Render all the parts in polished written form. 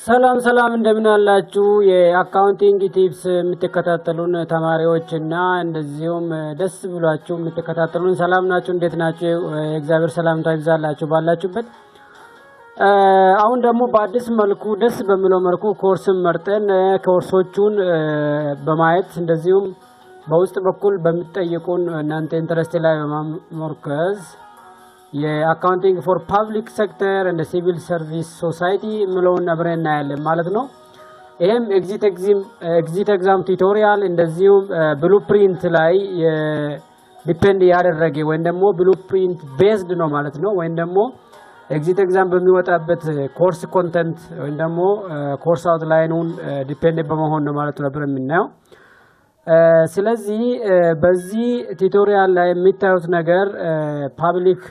ሰላም እንደምን አላችሁ የአካውንቲንግ ቲፕስ የምትከታተሉን ተማሪዎችና እንደዚሁም ደስ ብሏችሁ የምትከታተሉን ሰላም ናችሁ እንዴት ናችሁ የእግዚአብሔር ሰላምታ ይብዛላችሁ ባላችሁበት አሁን ደግሞ በአዲስ መልኩ ደስ በሚለው መልኩ ኮርስን መርጠን ኮርሶቹን በማየት እንደዚሁም በውስጥ በኩል በሚጠይቁን እናንተ ኢንተረስት ላይ በማመርከዝ የአካውንቲንግ ፎር ፐብሊክ ሴክተር እንደ ሲቪል ሰርቪስ ሶሳይቲ ምለውን አብረን እናያለን ማለት ነው። ይሄም ኤግዚት ኤግዛም ቱቶሪያል እንደዚሁም ብሉፕሪንት ላይ ዲፔንድ ያደረገ ወይም ደግሞ ብሉፕሪንት ቤዝድ ነው ማለት ነው። ወይም ደግሞ ኤግዚት ኤግዛም በሚወጣበት ኮርስ ኮንተንት ወይም ደግሞ ኮርስ አውትላይኑን ዲፔንድ በመሆን ነው ማለት ነው አብረን የምናየው። ስለዚህ በዚህ ቱቶሪያል ላይ የሚታዩት ነገር ፐብሊክ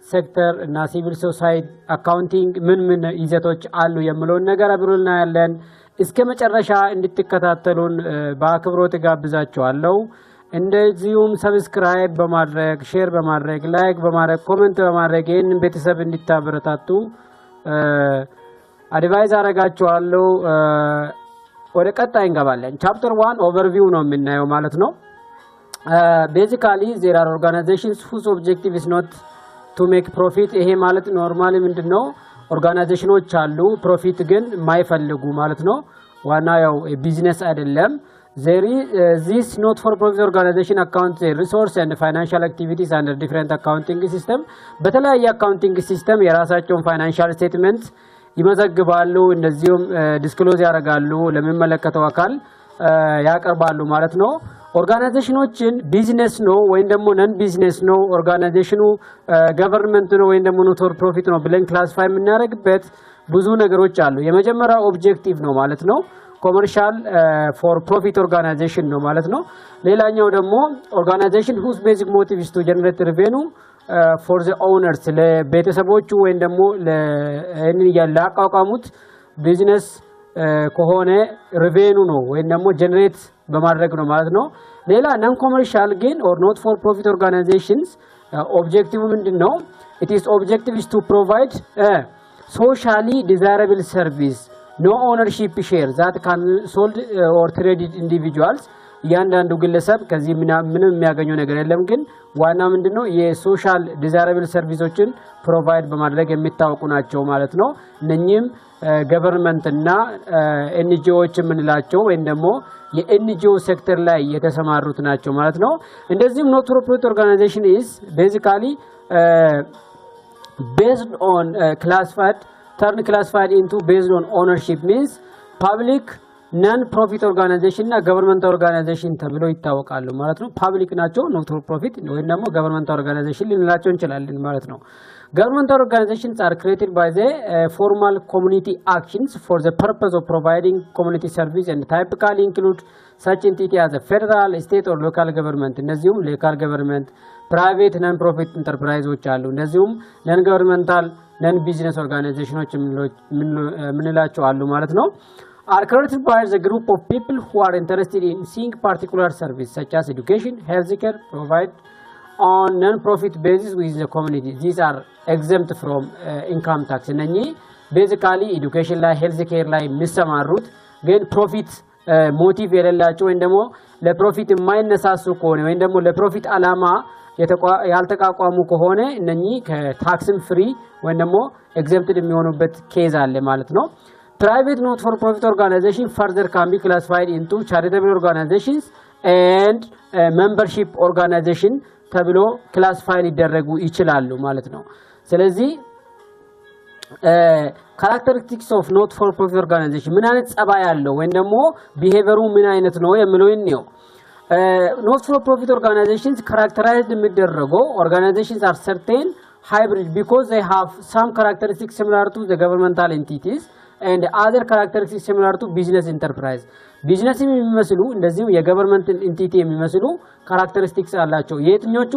ሴክተር እና ሲቪል ሶሳይቲ አካውንቲንግ ምን ይዘቶች አሉ የሚለውን ነገር አብረን እናያለን። እስከ መጨረሻ እንድትከታተሉን በአክብሮት ጋብዛችኋለሁ። እንደዚሁም ሰብስክራይብ በማድረግ ሼር በማድረግ ላይክ በማድረግ ኮሜንት በማድረግ ይህንን ቤተሰብ እንድታበረታቱ አድቫይዝ አደርጋችኋለሁ። ወደ ቀጣይ እንገባለን። ቻፕተር 1 ኦቨርቪው ነው የምናየው ማለት ነው። ቤዚካሊ there are organizations whose objective is not to make profit። ይሄ ማለት ኖርማሊ ምንድነው ኦርጋናይዜሽኖች አሉ ፕሮፊት ግን የማይፈልጉ ማለት ነው። ዋና ያው ቢዝነስ አይደለም። This not for profit organization accounts resource and financial activities under different accounting system። በተለያየ አካውንቲንግ ሲስተም የራሳቸውን ፋይናንሻል ስቴትመንት ይመዘግባሉ እንደዚሁም ዲስክሎዝ ያደርጋሉ ለሚመለከተው አካል ያቀርባሉ ማለት ነው። ኦርጋናይዜሽኖችን ቢዝነስ ነው ወይም ደግሞ ነን ቢዝነስ ነው ኦርጋናይዜሽኑ ገቨርንመንት ነው ወይም ደግሞ ኖት ፎር ፕሮፊት ነው ብለን ክላሲፋይ የምናደርግበት ብዙ ነገሮች አሉ። የመጀመሪያው ኦብጀክቲቭ ነው ማለት ነው። ኮመርሻል ፎር ፕሮፊት ኦርጋናይዜሽን ነው ማለት ነው። ሌላኛው ደግሞ ኦርጋናይዜሽን whose basic motive is to generate revenue for the owners ለቤተሰቦቹ ወይም ደግሞ ለአቋቋሙት ቢዝነስ ከሆነ ሬቬኑ ነው ወይም ደግሞ ጀነሬት በማድረግ ነው ማለት ነው። ሌላ ነን ኮመርሻል ግን or not for profit organizations ኦብጀክቲቭ ምንድነው? it is objective is to provide socially desirable service no ownership share that can sold or traded individuals ያንዳንዱ ግለሰብ ከዚህ ምንም የሚያገኘው ነገር የለም። ግን ዋና ምንድነው የሶሻል ዲዛይረብል ሰርቪሶችን ፕሮቫይድ በማድረግ የሚታወቁ ናቸው ማለት ነው። እነኚህም ገቨርንመንት እና ኤንጂኦዎች የምንላቸው ወይም ደግሞ የኤንጂኦ ሴክተር ላይ የተሰማሩት ናቸው ማለት ነው። እንደዚህም ኖት ፎር ፕሮፊት ኦርጋናይዜሽን is basically based on classified into based on ownership means public ነን ፕሮፊት ኦርጋናይዜሽን እና ገቨርንመንት ኦርጋናይዜሽን ተብለው ይታወቃሉ ማለት ነው። ፐብሊክ ናቸው ኖት ፎር ፕሮፊት ወይም ደግሞ ገቨርንመንት ኦርጋናይዜሽን ልንላቸው እንችላለን ማለት ነው። ገቨርንመንት ኦርጋናይዜሽንስ are created by the formal community actions for the purpose of providing community service and typically include such entity as a federal, state or local government። እነዚህም local government፣ private non profit enterprises አሉ። እነዚህም non governmental non business organizations ምንላቸው አሉ ማለት ነው። Are created by the group of people who are interested in seeing particular service such as education, healthcare provide on non-profit basis with the community. These are exempt from income tax. እነኚህ basically education ላይ healthcare ላይ የሚሰማሩት ግን ፕሮፊት ሞቲቭ የሌላቸው ወይም ደግሞ ለፕሮፊት የማይነሳሱ ከሆነ ወይም ደግሞ ለፕሮፊት አላማ ያልተቋቋሙ ከሆነ እነኚህ ከታክስም ፍሪ ወይም ደግሞ exempted የሚሆኑበት ኬዝ አለ ማለት ነው። Private not for profit organization further can be classified into charitable organizations and membership organization ተብሎ ክላሲፋይ ሊደረጉ ይችላሉ ማለት ነው። ስለዚህ characteristics of not for profit organization ምን አይነት ጸባይ ያለው ወይም ደግሞ ቢሄቪየሩ ምን አይነት ነው የሚለውን ነው። not for profit organizations characterized የሚደረገው organizations are certain hybrid because they have some characteristics similar to the governmental entities and other characteristics similar to business enterprise ቢዝነስ የሚመስሉ እንደዚሁ የገቨርንመንት ኢንቲቲ የሚመስሉ ካራክተሪስቲክስ አላቸው። የትኞቹ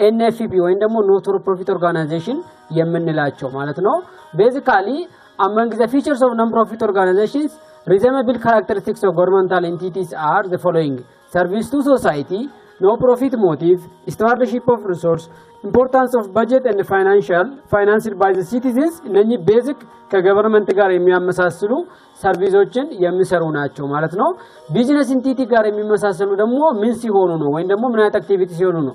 ኤንኤፍፒ ወይም ደግሞ ኖት ፎር ፕሮፊት ኦርጋናይዜሽን የምንላቸው ማለት ነው። basically among the features of non profit organizations reasonable characteristics of governmental entities are the following: service to society no profit motive, stewardship of resource, importance of budget and financed by the citizens እነኚህ ቤዚክ ከገቨርንመንት ጋር የሚያመሳስሉ ሰርቪሶችን የሚሰሩ ናቸው ማለት ነው። ቢዝነስ ኢንቲቲ ጋር የሚመሳሰሉ ደግሞ ምን ሲሆኑ ነው ወይም ደግሞ ምን አይነት አክቲቪቲ ሲሆኑ ነው?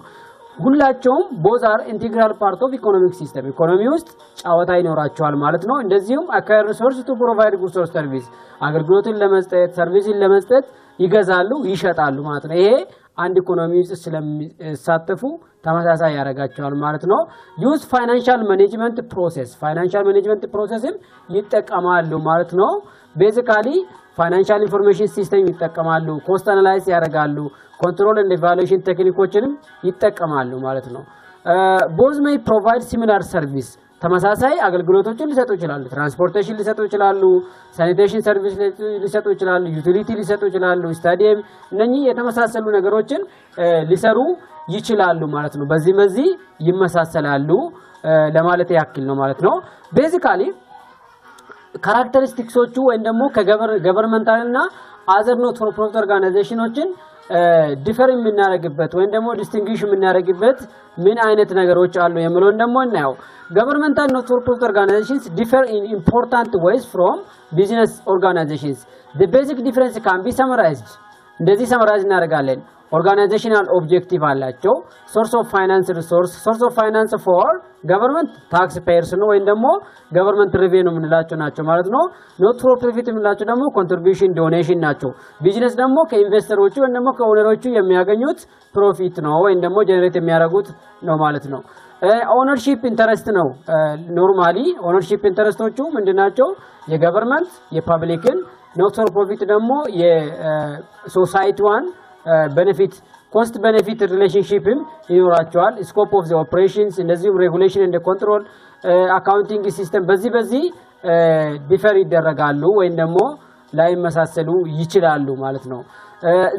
ሁላቸውም both are integral part of economic system ኢኮኖሚ ውስጥ ጫወታ ይኖራቸዋል ማለት ነው። እንደዚሁም acquire resource to provide goods or service አገልግሎትን ለመስጠት ሰርቪስን ለመስጠት ይገዛሉ ይሸጣሉ ማለት ነው። ይሄ አንድ ኢኮኖሚ ውስጥ ስለሚሳተፉ ተመሳሳይ ያደርጋቸዋል ማለት ነው። ዩዝ ፋይናንሻል ማኔጅመንት ፕሮሰስን ይጠቀማሉ ማለት ነው። ቤዚካሊ ፋይናንሻል ኢንፎርሜሽን ሲስተም ይጠቀማሉ፣ ኮስት አናላይዝ ያደርጋሉ፣ ኮንትሮል ኤንድ ኢቫሉዌሽን ቴክኒኮችንም ይጠቀማሉ ማለት ነው። ቦዝ ሜይ ፕሮቫይድ ሲሚላር ሰርቪስ ተመሳሳይ አገልግሎቶችን ሊሰጡ ይችላሉ። ትራንስፖርቴሽን ሊሰጡ ይችላሉ፣ ሳኒቴሽን ሰርቪስ ሊሰጡ ይችላሉ፣ ዩቲሊቲ ሊሰጡ ይችላሉ፣ ስታዲየም እነኚህ የተመሳሰሉ ነገሮችን ሊሰሩ ይችላሉ ማለት ነው። በዚህ ይመሳሰላሉ ለማለት ያክል ነው ማለት ነው። ቤዚካሊ ካራክተሪስቲክሶቹ ወይም ደግሞ ከገቨርንመንታልና አዘር ኖት ፎር ፕሮፊት ኦርጋናይዜሽኖችን ዲፈር የምናደርግበት ወይም ደግሞ ዲስቲንግዊሽ የምናደርግበት ምን አይነት ነገሮች አሉ የሚለውን ደግሞ እናየው። governmental not for profit organizations differ in important ways from business organizations. The basic difference can be summarized. እንደዚህ ሰመራይዝ እናደርጋለን። ኦርጋናይዜሽናል ኦብጀክቲቭ አላቸው። ሶርስ ኦፍ ፋይናንስ ፎር ገቨርንመንት ታክስ ፔየርስ ነው ወይም ደግሞ ገቨርንመንት ሬቬኒው የምንላቸው ናቸው ማለት ነው። ኖት ፎር ፕሮፊት የምንላቸው ደግሞ ኮንትሪቢዩሽን ዶኔሽን ናቸው። ቢዝነስ ደግሞ ከኢንቨስተሮቹ ወይም ደግሞ ከኦነሮቹ የሚያገኙት ፕሮፊት ነው ወይም ደግሞ ጀነሬት የሚያደርጉት ነው ማለት ነው። ኦነርሺፕ ኢንተረስት ነው። ኖርማሊ ኦነርሺፕ ኢንተረስቶቹ ምንድናቸው? የገቨርንመንት የፐብሊክን፣ ኖት ፎር ፕሮፊት ደግሞ የሶሳይቲዋን ቤኔፊት ኮስት ቤኔፊት ሪሌሽንሺፕም ይኖራቸዋል። ስኮፕ ኦፍ ዘ ኦፕሬሽንስ እንደዚሁም ሬጉሌሽን እንደ ኮንትሮል አካውንቲንግ ሲስተም በዚህ ዲፈር ይደረጋሉ ወይም ደግሞ ላይመሳሰሉ ይችላሉ ማለት ነው።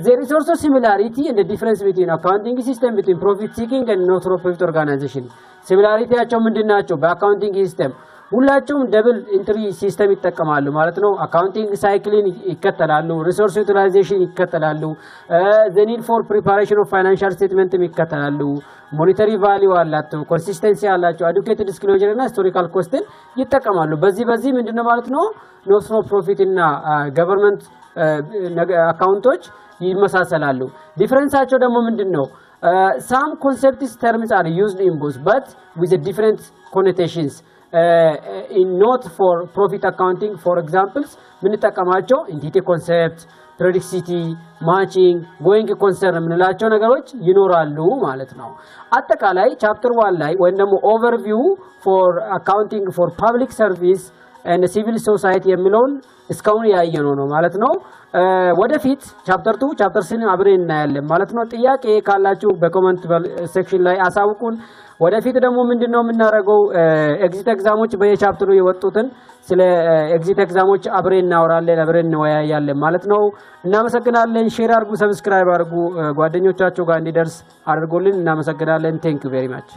there is also similarity in the difference between accounting system between profit seeking and not for profit organization. similarity ያቸው ምንድናቸው? በአካውንቲንግ ሲስተም ሁላቸውም ደብል ኢንትሪ ሲስተም ይጠቀማሉ ማለት ነው። አካውንቲንግ ሳይክልን ይከተላሉ፣ ሪሶርስ ዩቲላይዜሽን ይከተላሉ፣ the need for preparation of financial statement ይከተላሉ፣ ሞኔታሪ ቫልዩ አላቸው፣ ኮንሲስተንሲ አላቸው፣ አዱኬት ዲስክሎዥር እና ሂስቶሪካል ኮስትን ይጠቀማሉ። በዚህ ምንድነው ማለት ነው? ኖት ፎር ፕሮፊት እና ገቨርንመንት አካውንቶች ይመሳሰላሉ። ዲፈረንሳቸው ደግሞ ምንድነው? some concepts terms are used in both but with a different connotations. In not for profit accounting for examples ምንጠቀማቸው entity concept, periodicity, matching, going concern ምንላቸው ነገሮች ይኖራሉ ማለት ነው። አጠቃላይ ቻፕተር 1 ላይ ወይም ደግሞ overview for accounting for public service and civil society የሚለውን እስካሁን ያየነው ነው ማለት ነው። ወደፊት ቻፕተር 2 ቻፕተር 3 አብረን እናያለን ማለት ነው። ጥያቄ ካላችሁ በኮሜንት ሴክሽን ላይ አሳውቁን። ወደፊት ደግሞ ምንድነው የምናደርገው? ኤግዚት ኤግዛሞች በየቻፕተሩ የወጡትን ስለ ኤግዚት ኤግዛሞች አብረን እናወራለን፣ አብረን እንወያያለን ማለት ነው። እናመሰግናለን። ሼር አድርጉ፣ ሰብስክራይብ አድርጉ፣ ጓደኞቻችሁ ጋር እንዲደርስ አድርጉልን። እናመሰግናለን። ቴንክ ዩ ቬሪ ማች